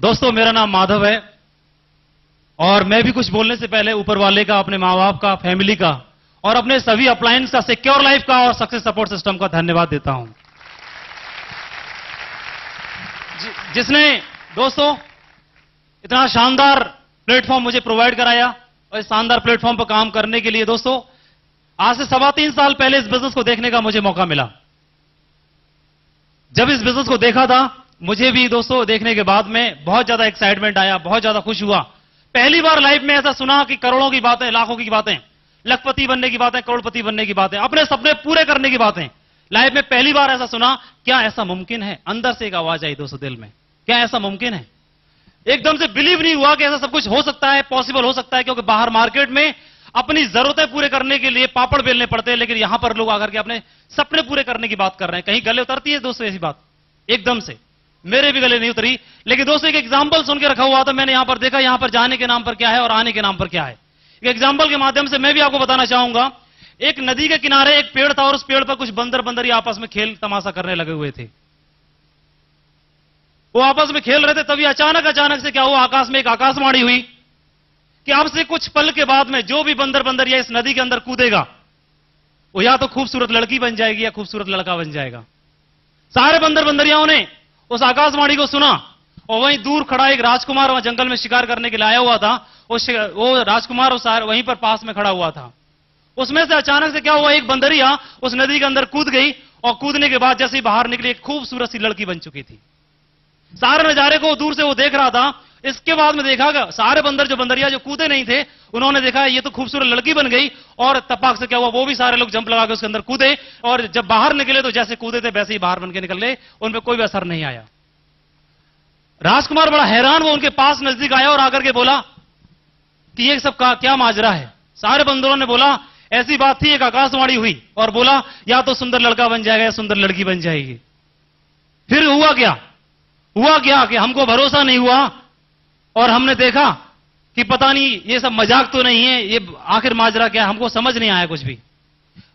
दोस्तों, मेरा नाम माधव है और मैं भी कुछ बोलने से पहले ऊपर वाले का, अपने मां बाप का, फैमिली का और अपने सभी अपलायंस का, सिक्योर लाइफ का और सक्सेस सपोर्ट सिस्टम का धन्यवाद देता हूं, जिसने दोस्तों इतना शानदार प्लेटफॉर्म मुझे प्रोवाइड कराया। और इस शानदार प्लेटफॉर्म पर काम करने के लिए दोस्तों आज से 3.25 साल पहले इस बिजनेस को देखने का मुझे मौका मिला। जब इस बिजनेस को देखा था, मुझे भी दोस्तों देखने के बाद में बहुत ज्यादा एक्साइटमेंट आया, बहुत ज्यादा खुश हुआ। पहली बार लाइफ में ऐसा सुना कि करोड़ों की बातें, लाखों की बातें, लखपति बनने की बातें, करोड़पति बनने की बातें, अपने सपने पूरे करने की बातें। लाइफ में पहली बार ऐसा सुना, क्या ऐसा मुमकिन है? अंदर से एक आवाज आई दोस्तों दिल में, क्या ऐसा मुमकिन है? एकदम से बिलीव नहीं हुआ कि ऐसा सब कुछ हो सकता है, पॉसिबल हो सकता है, क्योंकि बाहर मार्केट में अपनी जरूरतें पूरे करने के लिए पापड़ बेलने पड़ते हैं, लेकिन यहां पर लोग आकर के अपने सपने पूरे करने की बात कर रहे हैं। कहीं गले उतरती है दोस्तों ऐसी बात? एकदम से मेरे भी गले नहीं उतरी। लेकिन दोस्तों एक एग्जाम्पल सुन के रखा हुआ था, मैंने यहां पर देखा, यहां पर जाने के नाम पर क्या है और आने के नाम पर क्या है। एक एग्जाम्पल के माध्यम से मैं भी आपको बताना चाहूंगा। एक नदी के किनारे एक पेड़ था और उस पेड़ पर कुछ बंदर बंदरी आपस में खेल तमाशा करने लगे हुए थे। वो आपस में खेल रहे थे, तभी अचानक से क्या हुआ, आकाश में एक आकाशवाणी हुई कि अब से कुछ पल के बाद में जो भी बंदर बंदरिया इस नदी के अंदर कूदेगा वो या तो खूबसूरत लड़की बन जाएगी या खूबसूरत लड़का बन जाएगा। सारे बंदर बंदरियाओं ने उस आकाशवाणी को सुना और वहीं दूर खड़ा एक राजकुमार वहां जंगल में शिकार करने के लिए आया हुआ था। वो राजकुमार वहीं पर पास में खड़ा हुआ था। उसमें से अचानक से क्या हुआ, एक बंदरिया उस नदी के अंदर कूद गई और कूदने के बाद जैसे ही बाहर निकली, एक खूबसूरत सी लड़की बन चुकी थी। सारे नजारे को दूर से वो देख रहा था। इसके बाद में देखा सारे बंदर जो बंदरिया जो कूदे नहीं थे, उन्होंने देखा ये तो खूबसूरत लड़की बन गई और तपाक से क्या हुआ, वो भी सारे लोग जंप लगा के उसके अंदर कूदे और जब बाहर निकले तो जैसे कूदे थे वैसे ही बाहर बन के निकल गए, उन पर कोई भी असर नहीं आया। राजकुमार बड़ा हैरान, वो उनके पास नजदीक आया और आकर के बोला कि ये सब क्या माजरा है। सारे बंदरों ने बोला ऐसी बात थी, एक आकाशवाणी हुई और बोला या तो सुंदर लड़का बन जाएगा या सुंदर लड़की बन जाएगी। फिर हुआ क्या कि हमको भरोसा नहीं हुआ और हमने देखा कि पता नहीं ये सब मजाक तो नहीं है, ये आखिर माजरा क्या है, हमको समझ नहीं आया कुछ भी।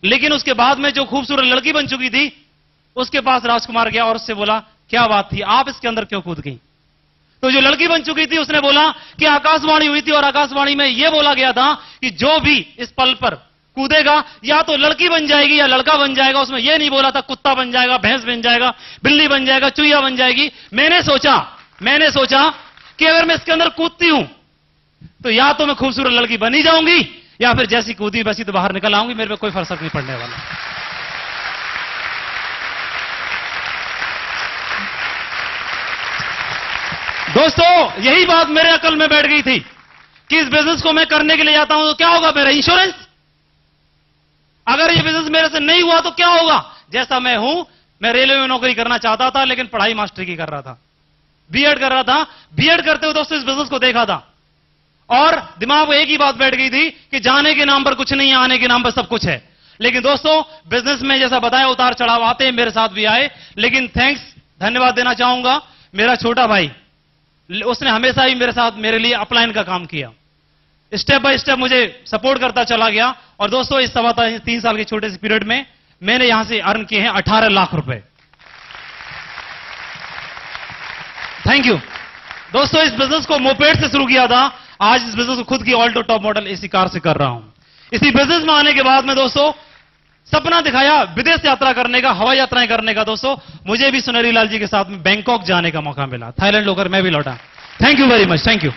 लेकिन उसके बाद में जो खूबसूरत लड़की बन चुकी थी उसके पास राजकुमार गया और उससे बोला क्या बात थी, आप इसके अंदर क्यों कूद गई? तो जो लड़की बन चुकी थी उसने बोला कि आकाशवाणी हुई थी और आकाशवाणी में यह बोला गया था कि जो भी इस पल पर कूदेगा या तो लड़की बन जाएगी या लड़का बन जाएगा। उसमें यह नहीं बोला था कुत्ता बन जाएगा, भैंस बन जाएगा, बिल्ली बन जाएगा, चुईया बन जाएगी। मैंने सोचा कि अगर मैं इसके अंदर कूदती हूं तो या तो मैं खूबसूरत लड़की बनी जाऊंगी या फिर जैसी कूदी वैसी तो बाहर निकल आऊंगी, मेरे पे कोई फर्क नहीं पड़ने वाला। दोस्तों यही बात मेरे अकल में बैठ गई थी कि इस बिजनेस को मैं करने के लिए जाता हूं तो क्या होगा, मेरा इंश्योरेंस, अगर ये बिजनेस मेरे से नहीं हुआ तो क्या होगा। जैसा मैं हूं, मैं रेलवे में नौकरी करना चाहता था लेकिन पढ़ाई मास्टर की कर रहा था, बीएड कर रहा था। बीएड करते हुए दोस्तों इस बिजनेस को देखा था और दिमाग में एक ही बात बैठ गई थी कि जाने के नाम पर कुछ नहीं है, आने के नाम पर सब कुछ है। लेकिन दोस्तों बिजनेस में जैसा बताया उतार चढ़ाव आते हैं, मेरे साथ भी आए, लेकिन धन्यवाद देना चाहूंगा मेरा छोटा भाई, उसने हमेशा ही मेरे साथ मेरे लिए अपलाइन का काम किया, स्टेप बाय स्टेप मुझे सपोर्ट करता चला गया। और दोस्तों इस 3 साल के छोटे से पीरियड में मैंने यहां से अर्न किए हैं 18 लाख रुपए। थैंक यू दोस्तों। इस बिजनेस को मोपेड से शुरू किया था, आज इस बिजनेस को खुद की Alto top model AC car से कर रहा हूं। इसी बिजनेस में आने के बाद में दोस्तों सपना दिखाया विदेश यात्रा करने का, हवाई यात्राएं करने का। दोस्तों मुझे भी सुनहरी लाल जी के साथ में बैंकॉक जाने का मौका मिला, थाईलैंड होकर मैं भी लौटा। Thank you very much, thank you.